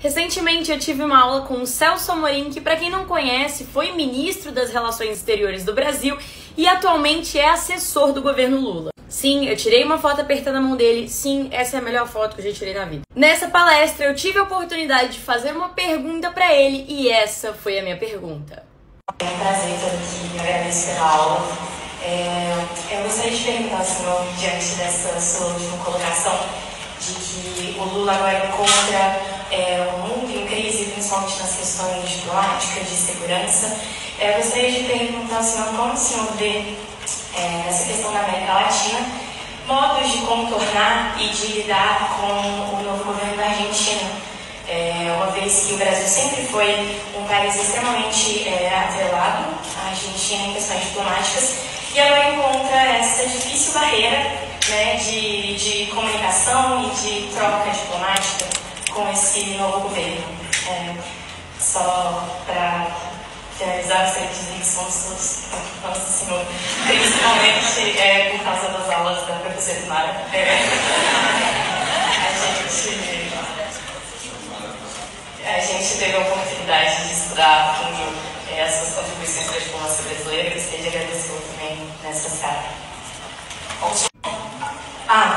Recentemente eu tive uma aula com o Celso Amorim, que, para quem não conhece, foi ministro das Relações Exteriores do Brasil e atualmente é assessor do governo Lula. Sim, eu tirei uma foto apertando a mão dele. Sim, essa é a melhor foto que eu já tirei na vida. Nessa palestra eu tive a oportunidade de fazer uma pergunta para ele e essa foi a minha pergunta. É um prazer estar aqui, agradeço pela aula. Eu gostaria de perguntar ao senhor, diante dessa sua última colocação, de que o Lula agora encontra o mundo em crise, principalmente nas questões diplomáticas, de segurança. Eu gostaria de perguntar ao senhor como o senhor vê essa questão da América Latina, modos de contornar e de lidar com o novo governo da Argentina, uma vez que o Brasil sempre foi um país extremamente atrelado à Argentina em questões diplomáticas, e agora encontra essa difícil barreira, né, de comunicação e de troca diplomática com esse novo governo. Só para finalizar, gostaria de dizer que somos todos fãs do senhor, principalmente por causa das aulas da professora Mara. A gente teve a oportunidade de estudar a fundo as suas contribuições para a diplomacia brasileira. Gostaria de agradecer também nessa sala.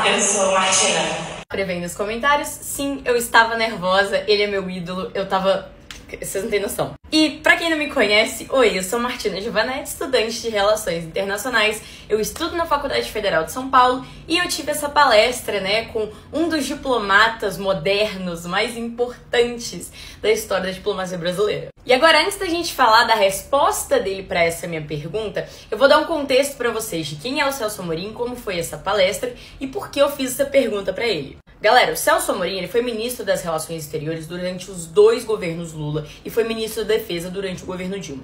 Eu sou Martina. Prevendo os comentários, sim, eu estava nervosa, ele é meu ídolo, vocês não têm noção. E pra quem não me conhece, oi, eu sou Martina Giovanetti, estudante de Relações Internacionais. Eu estudo na Faculdade Federal de São Paulo e eu tive essa palestra, né, com um dos diplomatas modernos mais importantes da história da diplomacia brasileira. E agora, antes da gente falar da resposta dele pra essa minha pergunta, eu vou dar um contexto pra vocês de quem é o Celso Amorim, como foi essa palestra e por que eu fiz essa pergunta pra ele. Galera, o Celso Amorim, ele foi ministro das Relações Exteriores durante os 2 governos Lula e foi ministro da Defesa durante o governo Dilma.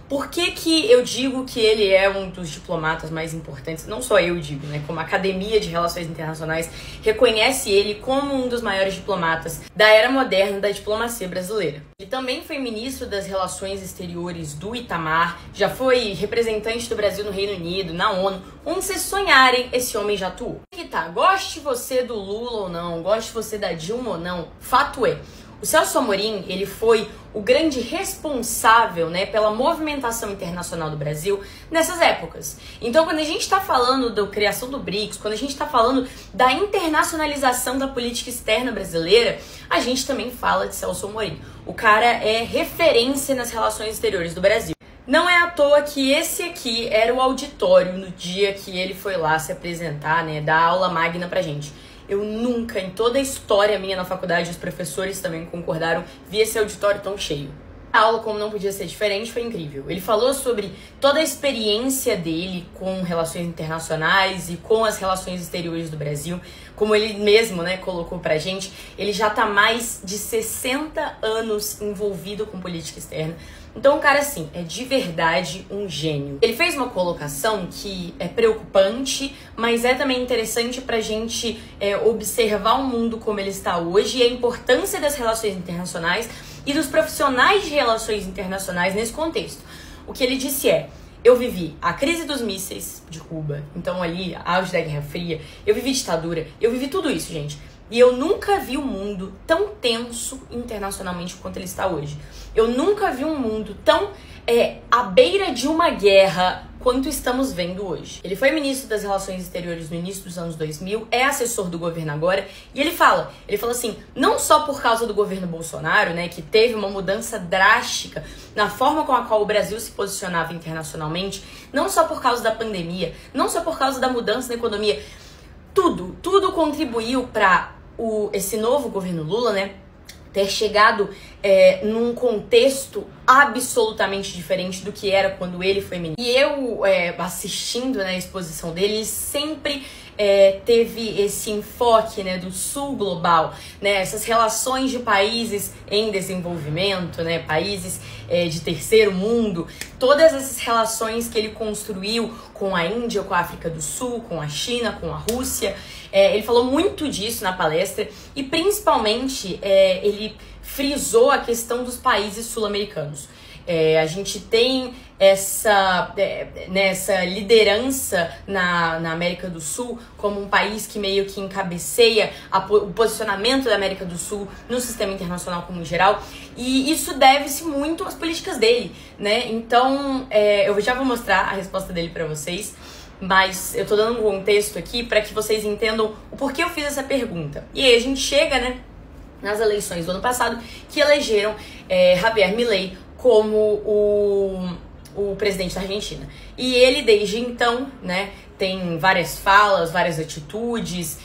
Por que eu digo que ele é um dos diplomatas mais importantes? Não só eu digo, né? Como a Academia de Relações Internacionais reconhece ele como um dos maiores diplomatas da era moderna da diplomacia brasileira. Ele também foi ministro das Relações Exteriores do Itamar, já foi representante do Brasil no Reino Unido, na ONU. Onde vocês sonharem, esse homem já atuou. E tá, goste você do Lula ou não, goste você da Dilma ou não, fato é, o Celso Amorim, ele foi o grande responsável, né, pela movimentação internacional do Brasil nessas épocas. Então, quando a gente está falando da criação do BRICS, quando a gente está falando da internacionalização da política externa brasileira, a gente também fala de Celso Amorim. O cara é referência nas relações exteriores do Brasil. Não é à toa que esse aqui era o auditório no dia que ele foi lá se apresentar, né, dar aula magna pra gente. Eu nunca, em toda a história minha na faculdade, os professores também concordaram, vi esse auditório tão cheio. A aula, como não podia ser diferente, foi incrível. Ele falou sobre toda a experiência dele com relações internacionais e com as relações exteriores do Brasil. Como ele mesmo, né, colocou pra gente, ele já tá mais de 60 anos envolvido com política externa. Então o cara, assim, é de verdade um gênio. Ele fez uma colocação que é preocupante, mas é também interessante pra gente observar o mundo como ele está hoje e a importância das relações internacionais e dos profissionais de relações internacionais nesse contexto. O que ele disse eu vivi a crise dos mísseis de Cuba, então ali, auge da Guerra Fria, eu vivi ditadura, eu vivi tudo isso, gente. E eu nunca vi um mundo tão tenso internacionalmente quanto ele está hoje. Eu nunca vi um mundo tão à beira de uma guerra quanto estamos vendo hoje. Ele foi ministro das Relações Exteriores no início dos anos 2000, é assessor do governo agora, e ele fala assim, não só por causa do governo Bolsonaro, né, que teve uma mudança drástica na forma com a qual o Brasil se posicionava internacionalmente, não só por causa da pandemia, não só por causa da mudança na economia, tudo contribuiu para esse novo governo Lula, né, ter chegado num contexto absolutamente diferente do que era quando ele foi ministro. E eu, assistindo, né, a exposição dele, sempre teve esse enfoque, né, do sul global, né, essas relações de países em desenvolvimento, né, países de terceiro mundo, todas essas relações que ele construiu com a Índia, com a África do Sul, com a China, com a Rússia. Ele falou muito disso na palestra e principalmente ele frisou a questão dos países sul-americanos. A gente tem nessa liderança na América do Sul como um país que meio que encabeceia o posicionamento da América do Sul no sistema internacional como geral, e isso deve-se muito às políticas dele, né? Então, eu já vou mostrar a resposta dele pra vocês, mas eu tô dando um contexto aqui pra que vocês entendam o porquê eu fiz essa pergunta. E aí a gente chega, né, nas eleições do ano passado, que elegeram Javier Milei como o presidente da Argentina. E ele, desde então, né, tem várias falas, várias atitudes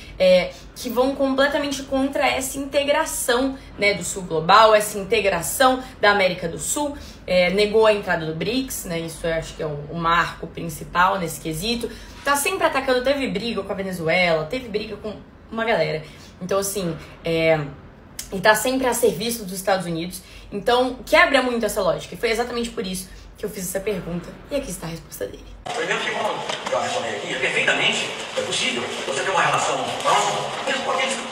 que vão completamente contra essa integração, né, do Sul global, essa integração da América do Sul. Negou a entrada do BRICS, né, isso eu acho que é o marco principal nesse quesito. Tá sempre atacando, teve briga com a Venezuela, teve briga com uma galera. Então, assim, e tá sempre a serviço dos Estados Unidos. Então, quebra muito essa lógica. E foi exatamente por isso que eu fiz essa pergunta. E aqui está a resposta dele. Primeiro que, como eu responder aqui, perfeitamente possível você ter uma relação próxima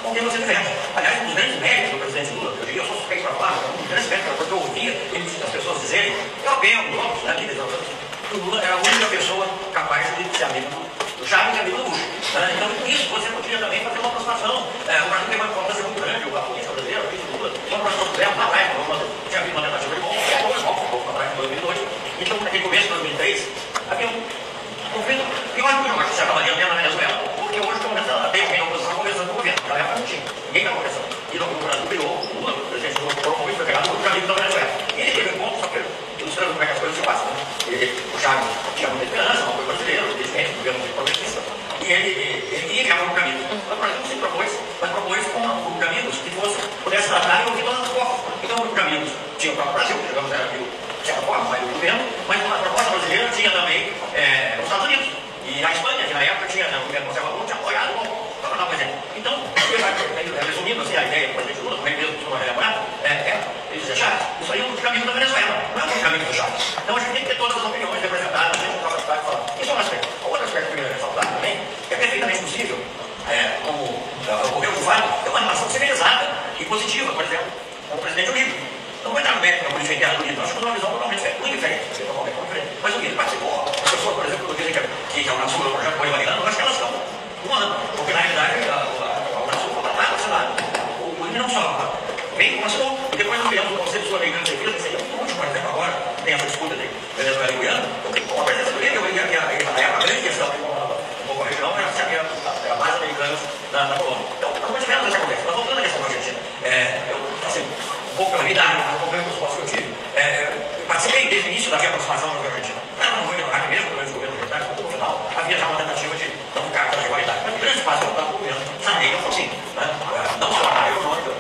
com quem você defende. Aliás, um dos grandes méritos do presidente Lula, eu diria, eu sou suspeito para falar, um dos grandes méritos, porque eu ouvia as pessoas dizerem, europeus, outros, né, líderes, que o Lula era a única pessoa capaz de ser amigo do Chaves e amigo do Bush. Então, isso você poderia também fazer uma aproximação. O Brasil tem uma importância muito grande, a polícia brasileira, o Lula, uma aproximação dela, na praia, tinha havido uma tentativa de bomba, foi para trás em 2002. Então, naquele começo de 2003, havia um conflito pior do que o de certa maneira, dentro da Venezuela, porque hoje começa a ter alguém na oposição conversando com o governo. Naquela época não tinha, ninguém estava conversando. E o Brasil criou, o Lula, o presidente Lula, promoveu, foi pegado no caminho da Venezuela. E ele teve um ponto, só que ilustrando como é que as coisas se passam. O Chaves tinha muita esperança, não foi brasileiro, o presidente, o governo muito progressista, e ele queria criar um caminho. Mas o Brasil se propôs, mas propôs com um grupo de amigos que pudesse tratar e ouvir todas as forças. Então o grupo de amigos tinha o próprio Brasil, que digamos era amigo de certa forma, mas o governo, mas a proposta brasileira tinha também os Estados Unidos. E a Espanha, que na época tinha, o governo conservador, tinha apoiado para dar um exemplo. Então, resumindo assim, a ideia do presidente Lula, como ele mesmo costuma relembrar, ele dizia, Chaves, isso aí é um dos caminhos da Venezuela, não é um dos caminhos do Chaves. Então a gente tem que ter todas as opiniões representadas, a gente não troca de falar. Isso é um aspecto. O outro aspecto que eu queria ressaltar também, é perfeitamente possível, como o governo fala, ter uma relação civilizada e positiva, por exemplo, com o presidente Uribe. Não vou entrar no mérito da política interna do Uribe, nós temos uma visão totalmente diferente, mas o Uribe participou. As pessoas, por exemplo, dizem que a Unasul é um projeto bolivariano, eu acho que elas estão voando, porque na realidade a Unasul foi tratada, assinada. O Uribe não só vem como assinou, e depois nós criamos o Conselho Sul-Americano de Defesa, que seria muito útil, por exemplo, agora tem essa disputa de Venezuela e Guiana, com a presença do Uribe, a grande questão um pouco a região era a base americana na Colômbia. Então, nós tivemos essa conversa. Mas voltando à questão da Argentina, eu, assim, um pouco pela minha idade, acompanhando os postos que eu tive, participei desde o início da aproximação da Argentina. Não foi ignorar que mesmo durante o governo do Estado, no final, havia já uma tentativa de não ficar com a igualdade. Mas o grande passo voltado para o governo, Sarney, eu falo assim, não só na área econômica, eu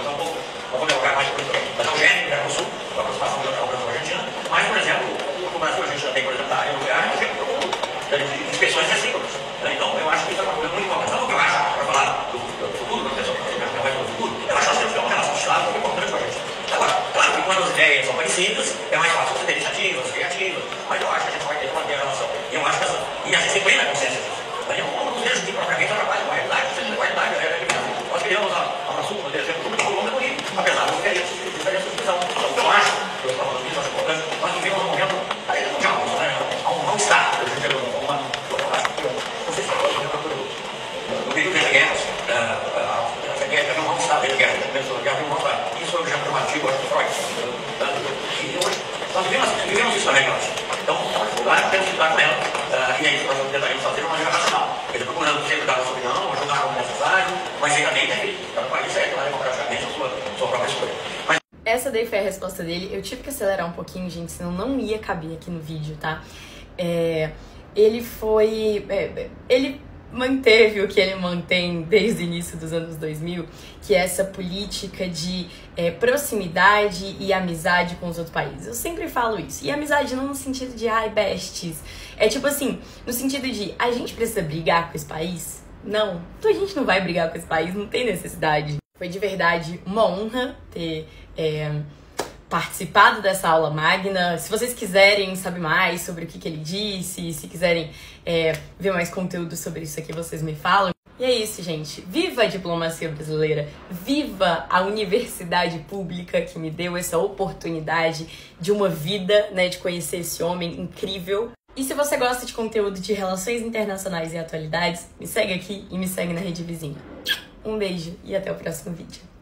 não vou colocar mais por isso, mas é o gênero do Mercosul, a aproximação da Argentina, mas, por exemplo, o Brasil, a gente já tem, por exemplo, a área nuclear, por exemplo, de inspeções recíprocas. Então, eu acho que isso é uma coisa muito importante. Sabe o que eu acho, para falar do futuro, da pessoa que vai do futuro? Eu acho que nós temos que ter uma relação estável muito importante com a gente. Agora, claro que quando as ideias são parecidas, é mais fácil você ter iniciativas, criativas, mas eu acho que a gente vai ter que manter a relação. E eu acho que e a gente tem plena consciência disso. Eu não vejo que propriamente trabalho com a realidade, nós criamos a Unasul, por exemplo, como de Colômbia do Rio, apesar de não ter essa divisão. Então, o que eu acho, eu estou falando disso, acho importante, nós vivemos um momento mundial, há um mal-estar, não sei se no período das guerras, havia um mal-estar das guerras, havia um mal-estar. Isso eu já promativo, acho que Freud. E hoje, nós vivemos isso também, então, temos que estudar com ela, e é isso que nós tentaremos fazer de uma maneira racional. Quer dizer, procurando sempre dar a sua opinião, ajudar como necessário, mas aí também tem que cada país democraticamente a sua própria escolha. Essa daí foi a resposta dele. Eu tive que acelerar um pouquinho, gente, senão não ia caber aqui no vídeo, tá? Ele manteve o que ele mantém desde o início dos anos 2000, que é essa política de proximidade e amizade com os outros países. Eu sempre falo isso. E amizade não no sentido de, ai, besties. É tipo assim, no sentido de, a gente precisa brigar com esse país? Não. Então a gente não vai brigar com esse país, não tem necessidade. Foi de verdade uma honra ter participado dessa aula magna. Se vocês quiserem saber mais sobre o que ele disse, se quiserem ver mais conteúdo sobre isso aqui, vocês me falam. E é isso, gente. Viva a diplomacia brasileira! Viva a universidade pública que me deu essa oportunidade de uma vida, né, de conhecer esse homem incrível. E se você gosta de conteúdo de relações internacionais e atualidades, me segue aqui e me segue na rede vizinha. Um beijo e até o próximo vídeo.